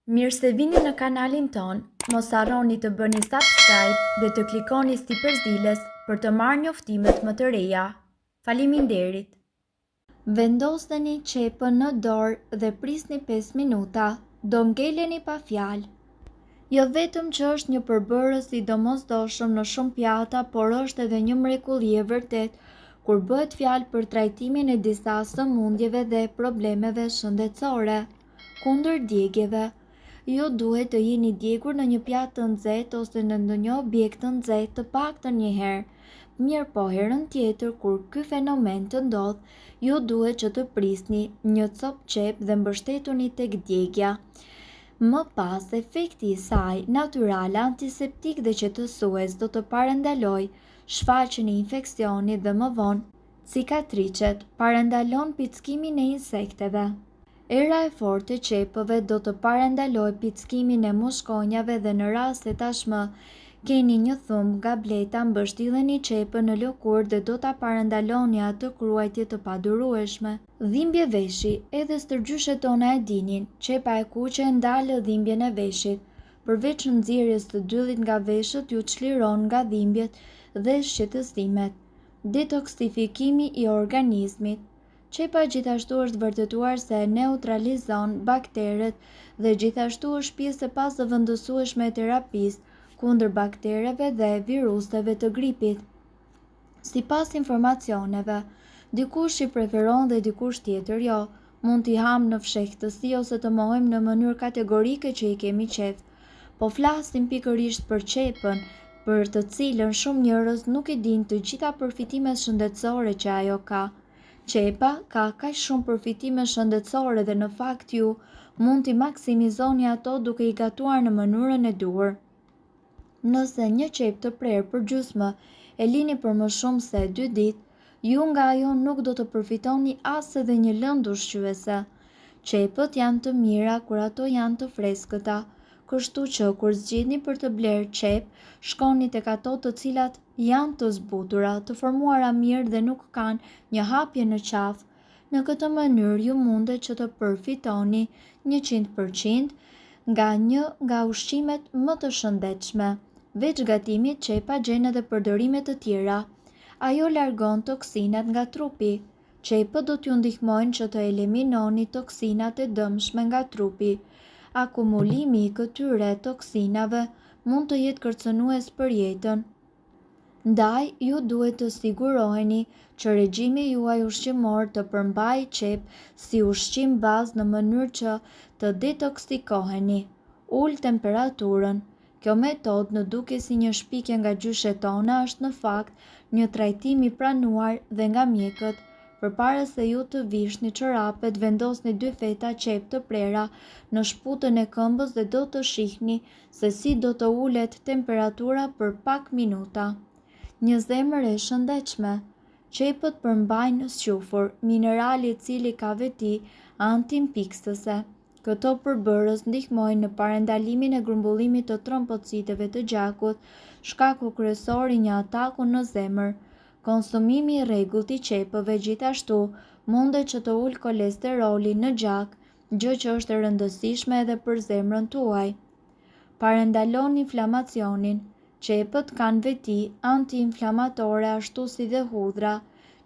Mirë se vini në kanalin ton, mos harroni të bëni subscribe dhe të klikoni si përzdiles për të marrë njoftimet më të reja. Faleminderit! Vendosni qepën në dorë dhe prisni 5 minuta, do ngeleni pa fjalë. Jo vetëm që është një përbërës i domosdoshëm në shumë pjata, por është edhe një mrekulli e vërtet kur bëhet fjalë për trajtimin e disa sëmundjeve dhe problemeve shëndetësore. Kundër djegjeve, ju duhet të jeni djegur në një pjatë të nxehtë ose në ndonjë objekt të nxehtë të paktën një herë. Mirë po herën tjetër kur ky fenomen të ndodh, ju duhet që të prisni një copë qep dhe mbështetuni tek djegja. Më pas, efekti i saj natyral antiseptik dhe qetësues do të parandaloj shfaqjen e infeksionit dhe më vonë cikatricet, parandalon pickimin e insekteve. Era e fortë e qepëve do të parandaloj pickimin e mushkonjave dhe në rast se tashmë keni një thumbë nga bleta, mbështilleni qepën në lëkurë dhe do ta parandaloni atë kruajtje të padurueshme. Dhimbje veshi, edhe stërgjyshet tona e dinin, qepa e kuqe ndalë dhimbjen e veshit. Përveç nxjerrjes së dyllit nga veshët, ju çliron nga dhimbjet dhe shqetësimet. Detoksifikimi i organizmit. Qepa gjithashtu është vërtetuar se neutralizon bakteret dhe gjithashtu është pjesë e pasëvendësueshme e terapisë kundër baktereve dhe viruseve të gripit. Sipas informacioneve, dikush i preferon dhe dikush tjetër jo. Mund t'i ham në fshehtësi ose të mohojmë në mënyrë kategorike që i kemi qef. Po flasim pikërisht për qepën, për të cilën shumë njerëz nuk i dinë të gjitha përfitimet shëndetësore që ajo ka. Qepa ka kaq shumë përfitime shëndetësore dhe në fakt ju mund t'i maksimizoni ato duke i gatuar në mënyrën e duhur. Nëse një qep të prerë për gjysmë e lini për më shumë se 2 ditë, ju nga ajo nuk do të përfitoni as edhe një lëndë ushqyese. Qepët janë të mira kur ato janë të freskëta, kështu që kur zgjidhni për të bler qep, shkoni tek ato të cilat janë të zbutura, të formuara mirë dhe nuk kanë një hapje në qafë. Në këtë mënyrë ju mundet që të përfitoni 100% nga ushqimet më të shëndetshme. Veç gatimit, qepa gjen edhe përdorime të tjera. Ajo largon toksinat nga trupi. Qepët do t'ju ndihmojnë që të eliminoni toksinat e dëmshme nga trupi. Akumulimi i këtyre toksinave mund të jetë kërcënues për jetën. Ndaj, ju duhet të siguroheni që regjimi juaj ushqimor të përmbajë qep si ushqim bazë në mënyrë që të detoksikoheni. Ul temperaturën. Kjo metodë, në duke si një shpikje nga gjyshet tona, është në fakt një trajtim i pranuar dhe nga mjekët. Përpara se ju të vishni çorapet, vendosni 2 feta qep të prera në shputën e këmbës dhe do të shihni se si do të ulet temperatura për pak minuta. Një zemër e shëndetshme. Qepët përmbajnë squfur, minerali i cili ka veti antiinfektëse. Këto përbërës ndihmojnë në parandalimin e grumbullimit të trombociteve të gjakut, shkaku kryesor i një ataku në zemër. Konsumimi i rregullt i qepëve gjithashtu mundet që të ulë kolesterolin në gjak, gjë që është e rëndësishme edhe për zemrën tuaj. Parandalon inflamacionin. Qepët kanë veti antiinflamatore ashtu si dhe hudhra.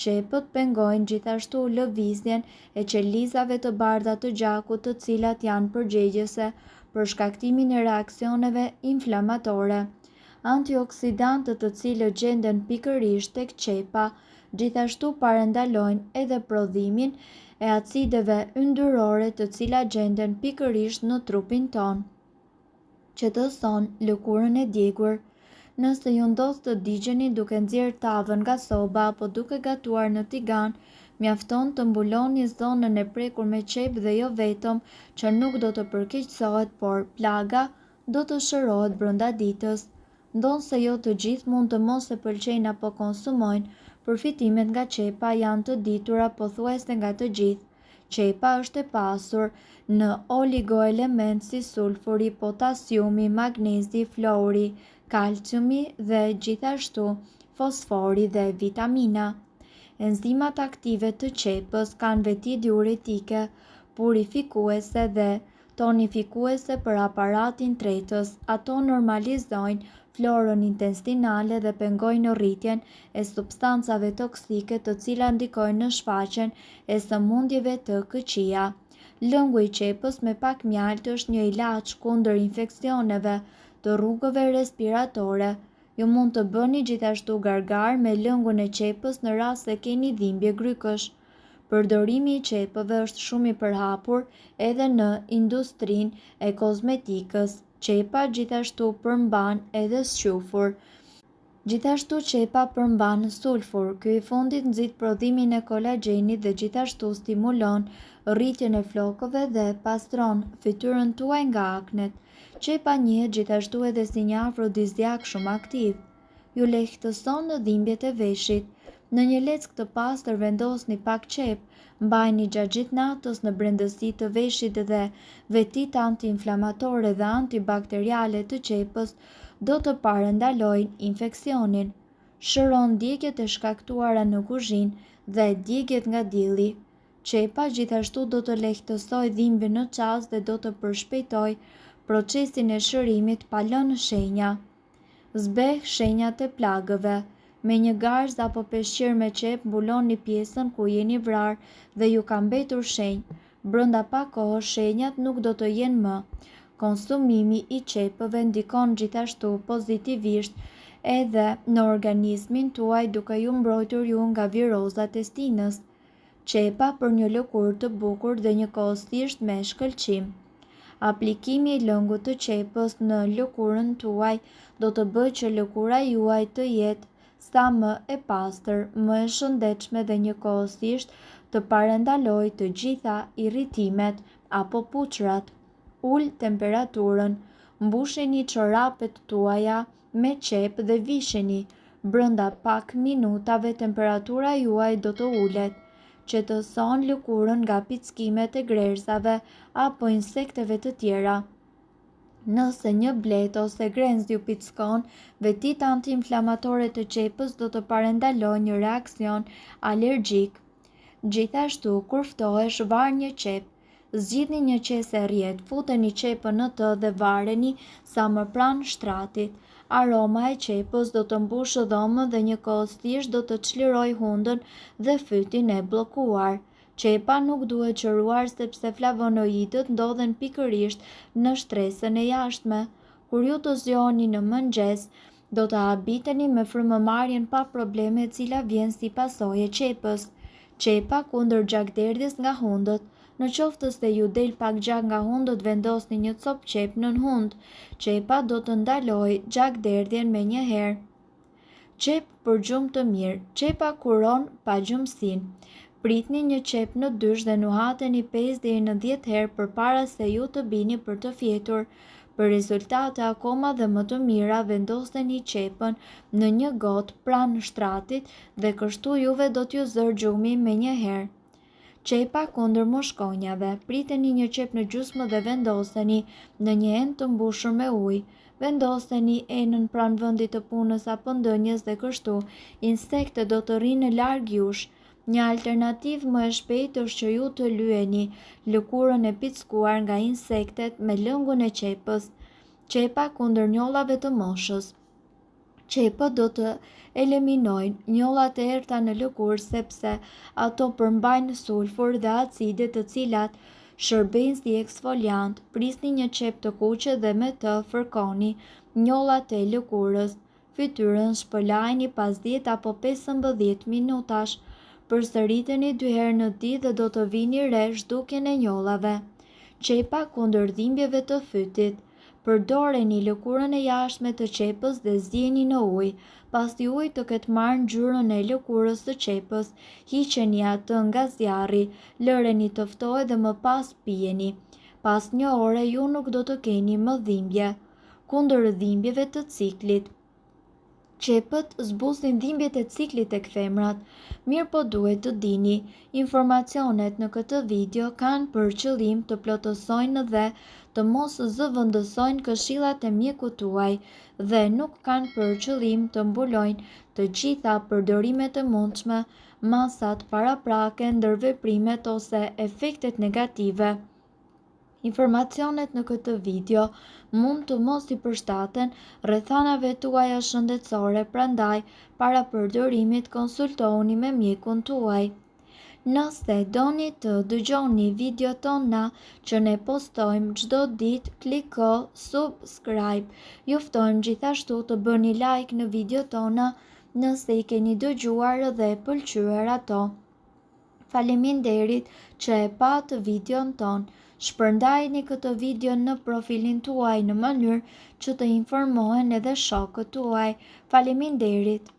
Qepët pengojnë gjithashtu lëvizjen e qelizave të bardha të gjakut, të cilat janë përgjegjëse për shkaktimin e reaksioneve inflamatore. Antioksidantët të cilët gjenden pikërisht tek qepa, gjithashtu parandalojnë edhe prodhimin e acideve yndyrore të cilat gjenden pikërisht në trupin ton. Qetëson lëkurën e djegur. Nëse ju ndodh të digjeni duke nxjerrë tavën nga soba apo duke gatuar në tigan, mjafton të mbuloni zonën e prekur me qep dhe jo vetëm që nuk do të përkeqësohet, por plaga do të shërohet brenda ditës. Ndonse jo të gjithë mund të mos e pëlqejnë apo konsumojnë, përfitimet nga qepa janë të ditura pothuajse nga të gjithë. Qepa është e pasur në oligoelement si sulfuri, potasiumi, magnezi, fluori, kalciumi dhe gjithashtu fosfori dhe vitamina. Enzimat aktive të qepës kanë veti diuretike, purifikuese dhe tonifikuese për aparatin tretës. Ato normalizojnë florën intestinale dhe pengojnë rritjen e substancave toksike të cilat ndikojnë në shfaqjen e sëmundjeve të këqija. Lëngu i qepës me pak mjaltë është një ilaç kundër infeksioneve të rrugëve respiratore. Ju mund të bëni gjithashtu gargar me lëngun e qepës në rast se keni dhimbje grykësh. Përdorimi i qepëve është shumë i përhapur edhe në industrinë e kozmetikës. Qepa gjithashtu përmban edhe squfur. Gjithashtu qepa përmban sulfur. Ky i fundit nxit prodhimin e kolagjenit dhe gjithashtu stimulon rritjen e flokëve dhe pastron fytyrën tuaj nga aknet. Qepa njihet gjithashtu edhe si një afrodiziak shumë aktiv. Ju lehtëson në dhimbjet e veshit. Në një leckë të pastër vendosni pak qep, mbajini gjatë gjithë natës në brendësi të veshit dhe vetitë antiinflamatore dhe antibakteriale të qepës do të parandalojnë infeksionin. Shëron djegjet e shkaktuara në kuzhinë dhe djegjet nga dielli. Qepa gjithashtu do të lehtësojë dhimbjen në qas dhe do të përshpejtojë procesin e shërimit pa lënë shenja. Zbeh shenjat e plagëve. Me një garzë apo peshqir me qep mbuloni pjesën ku jeni vrarë dhe ju ka mbetur shenjë. Brenda pak kohë shenjat nuk do të jenë më. Konsumimi i qepëve ndikon gjithashtu pozitivisht edhe në organizmin tuaj duke ju mbrojtur ju nga virozat e stinës. Qepa për një lëkurë të bukur dhe njëkohësisht me shkëlqim. Aplikimi i lëngut të qepës në lëkurën tuaj do të bëjë që lëkura juaj të jetë sa më e pastër, më e shëndetshme dhe njëkohësisht të parandalojë të gjitha irritimet apo puçrat. Ul temperaturën. Mbushini çorapet tuaja me qep dhe vishini. Brenda pak minutave temperatura juaj do të ulet. Qetëson lëkurën nga pickimet e grerzave apo insekteve të tjera. Nëse një blet ose grenz ju pickon, vetitë antiinflamatore të qepës do të parandalojnë një reaksion alergjik. Gjithashtu, kur ftohesh, var një qep. Zgjidhni një qese rrjet, futeni qepën në të dhe vareni sa më pranë shtratit. Aroma e qepës do të mbushë dhomën dhe njëkohësisht do të çlirojë hundën dhe fytin e bllokuar. Qepa nuk duhet qëruar sepse flavonoidët ndodhen pikërisht në shtresën e jashtme. Kur ju të zgjoheni në mëngjes, do të habiteni me frymëmarrjen pa probleme e cila vjen si pasojë e qepës. Qepa kundër gjakderdhjes nga hundët. Në qoftë se ju del pak gjak nga hundët, vendosni një copë qep nën hund. Qepa do të ndalojë gjakderdhjen menjëherë. Qep për gjumë të mirë. Qepa kuron pagjumsinë. Pritni një qep në dysh dhe nuhateni 5 deri në 10 herë përpara se ju të bini për të fjetur. Për rezultate akoma dhe më të mira, vendosni qepën në një gotë pranë shtratit dhe kështu juve do t'ju zërë gjumi menjëherë. Qepa kundër mushkonjave. Priteni një qep në gjysmë dhe vendoseni në një enë të mbushur me ujë. Vendoseni enën pranë vendit të punës apo ndënjes dhe kështu insektet do të rrinë larg jush. Një alternativë më e shpejtë është që ju të lyeni lëkurën e pickuar nga insektet me lëngun e qepës. Qepa kundër njollave të moshës. Qepët do të eliminojnë njollat e errta në lëkurë sepse ato përmbajnë sulfur dhe acide të cilat shërbejnë si eksfoliant. Prisni një qep të kuqe dhe me të fërkoni njollat e lëkurës. Fytyrën shpëlajini pas 10 apo 15 minutash. Përsëriteni 2 herë në ditë dhe do të vini re zhdukjen e njollave. Qepa kundër dhimbjeve të fytit. Përdoreni lëkurën e jashtme të qepës dhe zgjeni në ujë. Pasi uji të ketë marrë ngjyrën e lëkurës së qepës, hiqeni atë nga zjarri, lëreni të ftojë dhe më pas pijeni. Pas një ore ju nuk do të keni më dhimbje. Kundër dhimbjeve të ciklit. Qepët zbusin dhimbjet e ciklit tek femrat, mirë po duhet të dini, informacionet në këtë video kanë për qëllim të plotësojnë dhe të mos zëvendësojnë këshillat e mjekut tuaj dhe nuk kanë për qëllim të mbulojnë të gjitha përdorimet e mundshme, masat paraprake, ndërveprimet ose efektet negative. Informacionet në këtë video mund të mos i përshtaten rrethanave tuaja shëndetësore, prandaj para përdorimit konsultohuni me mjekun tuaj. Nëse doni të dëgjoni video tona që ne postojmë çdo ditë, kliko subscribe. Ju ftojmë gjithashtu të bëni like në video tona nëse i keni dëgjuar dhe pëlqyer ato. Faleminderit që e patë videon ton. Shpërndajeni këtë video në profilin tuaj në mënyrë që të informohen edhe shokët tuaj. Faleminderit.